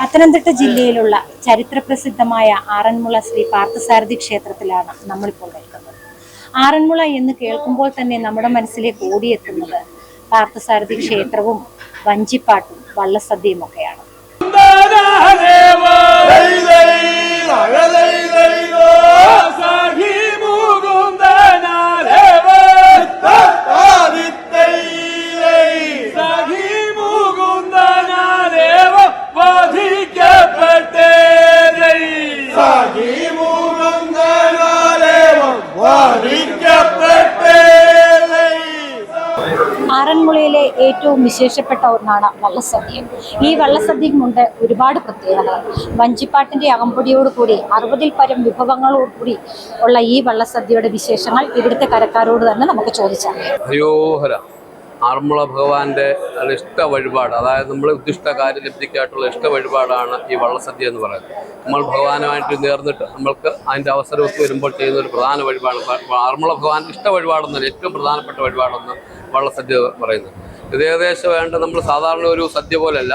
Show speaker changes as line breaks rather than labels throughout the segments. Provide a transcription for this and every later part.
പത്തനംതിട്ട ജില്ലയിലുള്ള ചരിത്രപ്രസിദ്ധമായ ആറന്മുള ശ്രീ പാർത്ഥസാരഥി ക്ഷേത്രത്തിലാണ് നമ്മളിപ്പോൾ നിൽക്കുന്നത്. ആറന്മുള എന്ന് കേൾക്കുമ്പോൾ തന്നെ നമ്മുടെ മനസ്സിലേക്ക് ഓടിയെത്തുന്നത് പാർത്ഥസാരഥി ക്ഷേത്രവും വഞ്ചിപ്പാട്ടും വള്ളസദ്യയും ഒക്കെയാണ്. ആറന്മുളയിലെ ഏറ്റവും വിശേഷപ്പെട്ട ഒന്നാണ് വള്ളസദ്യ. ഈ വള്ളസദ്യയുമുണ്ട് ഒരുപാട് പ്രത്യേകതകൾ. വഞ്ചിപ്പാട്ടിന്റെ അകമ്പടിയോടുകൂടി 60-ൽ പരം വിഭവങ്ങളോടുകൂടി ഉള്ള ഈ വള്ളസദ്യയുടെ വിശേഷങ്ങൾ ഇവിടുത്തെ കരക്കാരോട് തന്നെ നമുക്ക് ചോദിച്ചറിയാം.
ആറന്മുള ഭഗവാന്റെ ഇഷ്ട വഴിപാട്, അതായത് നമ്മൾ ഉദ്ദിഷ്ട കാര്യലബ്ധിക്കായിട്ടുള്ള ഇഷ്ട വഴിപാടാണ് ഈ വള്ളസദ്യ എന്ന് പറയുന്നത്. നമ്മൾ ഭഗവാനുമായിട്ട് നേർന്നിട്ട് നമ്മൾക്ക് അതിൻ്റെ അവസരമൊക്കെ വരുമ്പോൾ ചെയ്യുന്ന ഒരു പ്രധാന വഴിപാട് ആറന്മുള ഭഗവാന്റെ ഇഷ്ട വഴിപാടെന്നല്ല, ഏറ്റവും പ്രധാനപ്പെട്ട വഴിപാടെന്ന് വള്ളസദ്യ പറയുന്നത്. ഇത് ഏകദേശം വേണ്ട നമ്മൾ സാധാരണ ഒരു സദ്യ പോലെയല്ല.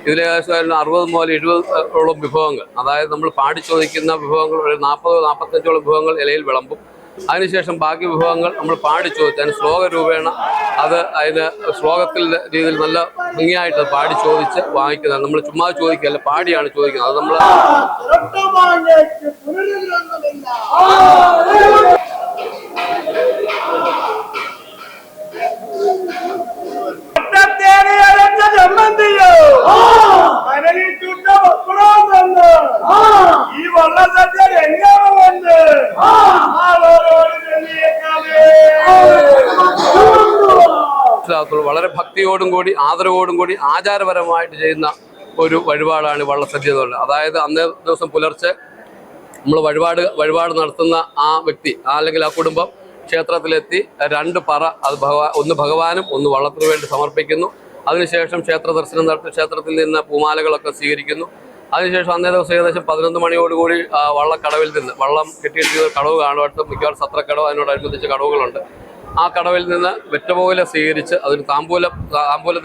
ഇതിലേകദേശം 60 മുതൽ 70ഓളം വിഭവങ്ങൾ, അതായത് നമ്മൾ പാടി ചോദിക്കുന്ന വിഭവങ്ങൾ ഒരു 40-45ഓളം വിഭവങ്ങൾ ഇലയിൽ വിളമ്പും. അതിനുശേഷം ബാക്കി വിഭവങ്ങൾ നമ്മൾ പാടി ചോദിച്ച് അതിന് ശ്ലോക രൂപേണ അതിന് ശ്ലോകത്തിൽ രീതിയിൽ നല്ല ഭംഗിയായിട്ട് പാടി ചോദിച്ച് വാങ്ങിക്കുന്നതാണ്. നമ്മൾ ചുമ്മാ ചോദിക്കുകയല്ല, പാടിയാണ് ചോദിക്കുന്നത്. അത് നമ്മൾ വളരെ ഭക്തിയോടും കൂടി ആദരവോടും കൂടി ആചാരപരമായിട്ട് ചെയ്യുന്ന ഒരു വഴിപാടാണ് വള്ളസദ്യ എന്നുള്ളത്. അതായത് അന്നേ ദിവസം പുലർച്ചെ നമ്മൾ വഴിപാട് നടത്തുന്ന ആ വ്യക്തി അല്ലെങ്കിൽ ആ കുടുംബം ക്ഷേത്രത്തിലെത്തി 2 പറ, അത് ഒന്ന് ഭഗവാനും ഒന്ന് വള്ളത്തിനു വേണ്ടി സമർപ്പിക്കുന്നു. അതിനുശേഷം ക്ഷേത്ര ദർശനം നടത്തി ക്ഷേത്രത്തിൽ നിന്ന് പൂമാലകളൊക്കെ സ്വീകരിക്കുന്നു. അതിനുശേഷം അന്നേ ദിവസം ഏകദേശം 11 മണിയോടുകൂടി വള്ളക്കടവിൽ നിന്ന് വള്ളം കെട്ടിയിട്ട് കടവ് കാണുവാട്ട് മിക്കവാറും സത്രക്കടവ് അതിനോടനുബന്ധിച്ച് കടവുകളുണ്ട്. ആ കടവിൽ നിന്ന് വെറ്റപോല സ്വീകരിച്ച് അതിന് താമ്പൂല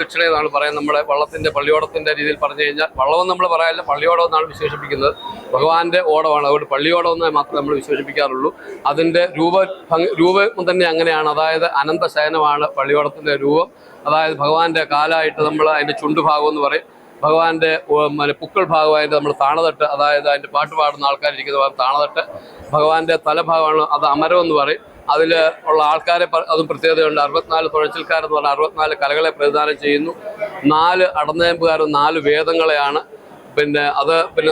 ദക്ഷിണ എന്നാണ് പറയുന്നത്. നമ്മുടെ വള്ളത്തിൻ്റെ പള്ളിയോടത്തിൻ്റെ രീതിയിൽ പറഞ്ഞു കഴിഞ്ഞാൽ വള്ളമെന്ന് നമ്മൾ പറയാനില്ല, പള്ളിയോടം എന്നാണ് വിശേഷിപ്പിക്കുന്നത്. ഭഗവാന്റെ ഓടമാണ്, അതുകൊണ്ട് പള്ളിയോടം എന്ന് മാത്രമേ നമ്മൾ വിശേഷിപ്പിക്കാറുള്ളൂ. അതിൻ്റെ രൂപം തന്നെ അങ്ങനെയാണ്. അതായത് അനന്തശയനമാണ് പള്ളിയോടത്തിൻ്റെ രൂപം. അതായത് ഭഗവാന്റെ കാലായിട്ട് നമ്മൾ അതിൻ്റെ ചുണ്ടുഭാഗം എന്ന് പറയും. ഭഗവാന്റെ പുക്കൾ ഭാഗമായിട്ട് നമ്മൾ താണതട്ട്, അതായത് അതിൻ്റെ പാട്ട് പാടുന്ന ആൾക്കാരിരിക്കുന്ന താണതട്ട്. ഭഗവാന്റെ തലഭാഗമാണ്, അത് അമരം എന്ന് പറയും. അതിൽ ഉള്ള ആൾക്കാരെ അതും പ്രത്യേകതയുണ്ട്. 64 തുഴച്ചിൽക്കാരെന്ന് പറഞ്ഞാൽ 64 കലകളെ പ്രതിദാനം ചെയ്യുന്നു. 4 അടനേമ്പുകാരും 4 വേദങ്ങളെയാണ്. പിന്നെ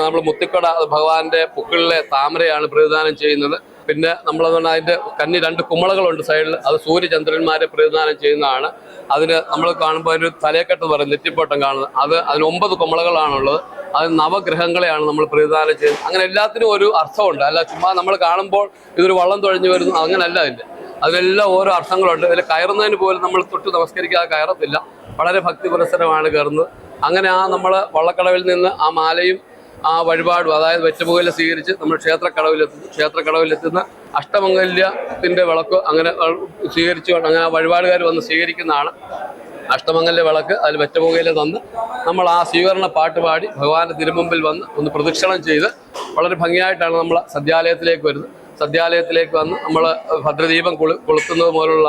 നമ്മൾ മുത്തിക്കട ഭഗവാന്റെ പുക്കളിലെ താമരയാണ് പ്രതിദാനം ചെയ്യുന്നത്. പിന്നെ നമ്മളെന്ന് പറഞ്ഞാൽ അതിൻ്റെ കന്നി 2 കുമ്മളകളുണ്ട് സൈഡിൽ, അത് സൂര്യചന്ദ്രന്മാരെ പ്രതിദാനം ചെയ്യുന്നതാണ്. അതിന് നമ്മൾ കാണുമ്പോൾ ഒരു തലയെക്കെട്ട് പറയും, നെറ്റിപ്പോട്ടം കാണുന്നത്, അതിന് 9 കുമ്മളകളാണുള്ളത്. അത് നവഗ്രഹങ്ങളെയാണ് നമ്മൾ പ്രതിദാനം ചെയ്യുന്നത്. അങ്ങനെ എല്ലാത്തിനും ഒരു അർത്ഥമുണ്ട്. അല്ല ചുമ്മാ നമ്മൾ കാണുമ്പോൾ ഇതൊരു വള്ളം തുഴഞ്ഞു വരുന്നു അങ്ങനെയല്ല. അതിലെല്ലാം ഓരോ അർത്ഥങ്ങളുണ്ട്. ഇതിൽ കയറുന്നതിന് പോലും നമ്മൾ തൊട്ട് നമസ്കരിക്കാതെ കയറത്തില്ല. വളരെ ഭക്തി പുരസ്സരമാണ് കയറുന്നത്. അങ്ങനെ നമ്മൾ വള്ളക്കടവിൽ നിന്ന് ആ മാലയും ആ വഴിപാടും, അതായത് വെറ്റമുകയില സ്വീകരിച്ച് നമ്മൾ ക്ഷേത്രക്കടവിലെത്തുന്ന അഷ്ടമംഗല്യത്തിൻ്റെ വിളക്ക് അങ്ങനെ സ്വീകരിച്ചു അങ്ങനെ ആ വഴിപാടുകാർ വന്ന് സ്വീകരിക്കുന്നതാണ് അഷ്ടമംഗല്യ വിളക്ക്. അതിൽ വെറ്റമുകയില തന്ന് നമ്മൾ ആ സ്വീകരണ പാട്ട് പാടി ഭഗവാന്റെ തിരുമുമ്പിൽ വന്ന് ഒന്ന് പ്രദക്ഷിണം ചെയ്ത് വളരെ ഭംഗിയായിട്ടാണ് നമ്മൾ സദ്യാലയത്തിലേക്ക് വരുന്നത്. സദ്യാലയത്തിലേക്ക് വന്ന് നമ്മൾ ഭദ്രദീപം കൊളുത്തുന്നത് പോലുള്ള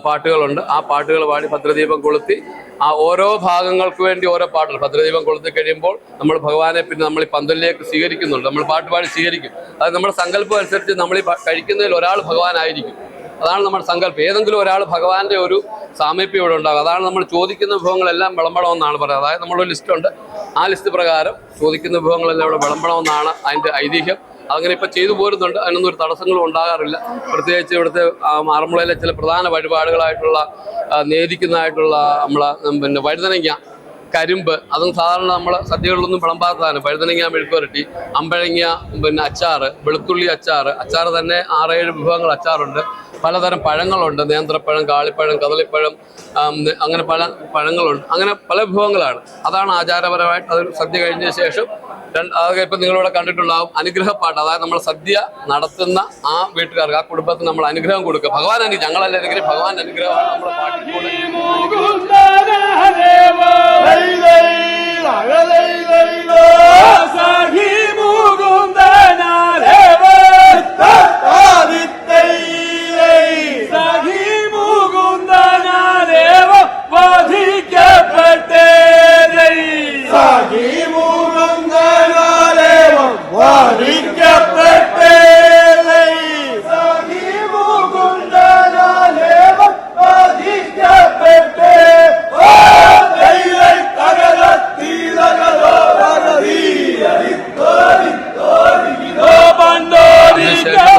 പാട്ടുകളുണ്ട്. ആ പാട്ടുകൾ പാടി ഭദ്രദീപം കൊളുത്തി ആ ഓരോ ഭാഗങ്ങൾക്ക് വേണ്ടി ഓരോ പാട്ടുകൾ ഭദ്രദീപം കൊളുത്തി കഴിയുമ്പോൾ നമ്മൾ ഭഗവാനെ പിന്നെ നമ്മൾ ഈ പന്തലിലേക്ക് സ്വീകരിക്കുന്നുണ്ട്. നമ്മൾ പാട്ട് പാടി സ്വീകരിക്കും. അത് നമ്മുടെ സങ്കല്പം അനുസരിച്ച് നമ്മൾ ഈ കഴിക്കുന്നതിൽ ഒരാൾ ഭഗവാനായിരിക്കും. അതാണ് നമ്മുടെ സങ്കല്പം. ഏതെങ്കിലും ഒരാൾ ഭഗവാന്റെ ഒരു സാമീപ്യം ഇവിടെ ഉണ്ടാകും. അതാണ് നമ്മൾ ചോദിക്കുന്ന വിഭവങ്ങളെല്ലാം വിളമ്പണമെന്നാണ് പറയുന്നത്. അതായത് നമ്മളൊരു ലിസ്റ്റുണ്ട്, ആ ലിസ്റ്റ് പ്രകാരം ചോദിക്കുന്ന വിഭവങ്ങളെല്ലാം ഇവിടെ വിളമ്പണമെന്നാണ് അതിൻ്റെ ഐതിഹ്യം. അങ്ങനെ ഇപ്പം ചെയ്തു പോരുന്നുണ്ട്. അതിനൊന്നും ഒരു തടസ്സങ്ങളും ഉണ്ടാകാറില്ല. പ്രത്യേകിച്ച് ഇവിടുത്തെ ആറന്മുളയിലെ ചില പ്രധാന വഴിപാടുകളായിട്ടുള്ള നേദിക്കുന്നതായിട്ടുള്ള പിന്നെ വഴുതനങ്ങ, കരിമ്പ്, അതും സാധാരണ നമ്മൾ സദ്യകളിലൊന്നും വിളമ്പാത്തതാണ്. വഴുതനങ്ങ മെഴുക്കുവരട്ടി, അമ്പഴങ്ങ, പിന്നെ അച്ചാറ്, വെളുത്തുള്ളി അച്ചാറ് തന്നെ 6-7 വിഭവങ്ങൾ അച്ചാറുണ്ട്. പലതരം പഴങ്ങളുണ്ട്, നേന്ത്രപ്പഴം, കാളിപ്പഴം, കദളിപ്പഴം, അങ്ങനെ പല പഴങ്ങളുണ്ട്. അങ്ങനെ പല വിഭവങ്ങളാണ്. അതാണ് ആചാരപരമായിട്ട് അതൊരു സദ്യ കഴിഞ്ഞ ശേഷം അതൊക്കെ ഇപ്പം നിങ്ങളിവിടെ കണ്ടിട്ടുണ്ടാവും അനുഗ്രഹപ്പാട്ട്. അതായത് നമ്മൾ സദ്യ നടത്തുന്ന ആ വീട്ടുകാർക്ക്, ആ കുടുംബത്തിന് നമ്മൾ അനുഗ്രഹം കൊടുക്കുക. ഭഗവാൻ ഞങ്ങളല്ല അനുഗ്രഹം, ഭഗവാൻ അനുഗ്രഹമാണ് നമ്മുടെ പാട്ടിലൂടെ.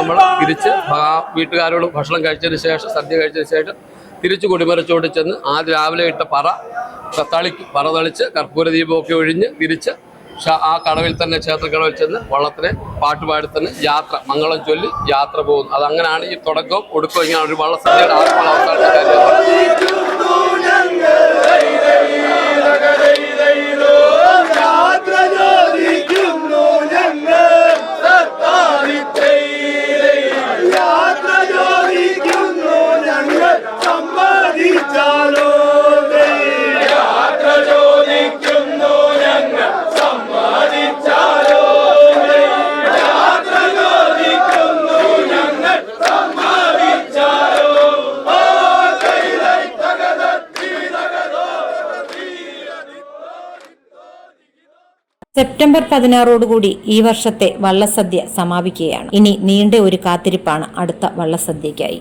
നമ്മൾ തിരിച്ച് വീട്ടുകാരോട് ഭക്ഷണം കഴിച്ചതിന് ശേഷം, സദ്യ കഴിച്ചതിന് ശേഷം തിരിച്ച് കൊടിമരച്ചോട്ട് ചെന്ന് ആദ്യം രാവിലെ ഇട്ട പറ തളിച്ച് കർപ്പൂര ദീപമൊക്കെ ഒഴിഞ്ഞ് തിരിച്ച് ആ കടവിൽ തന്നെ, ക്ഷേത്രക്കടവിൽ ചെന്ന് വള്ളത്തിനെ പാട്ടുപാടി തന്നെ യാത്ര, മംഗളം ചൊല്ലി യാത്ര പോകുന്നു. അതങ്ങനെയാണ് ഈ തുടക്കവും ഒടുക്കവും. ഇങ്ങനെ ഒരു വള്ളസദ്യയുടെ അവസാനത്തെ കാര്യം.
സെപ്റ്റംബർ 16 ഈ വർഷത്തെ വള്ളസദ്യ സമാപിക്കുകയാണ്. ഇനി നീണ്ട ഒരു കാത്തിരിപ്പാണ് അടുത്ത വള്ളസദ്യയ്ക്കായി.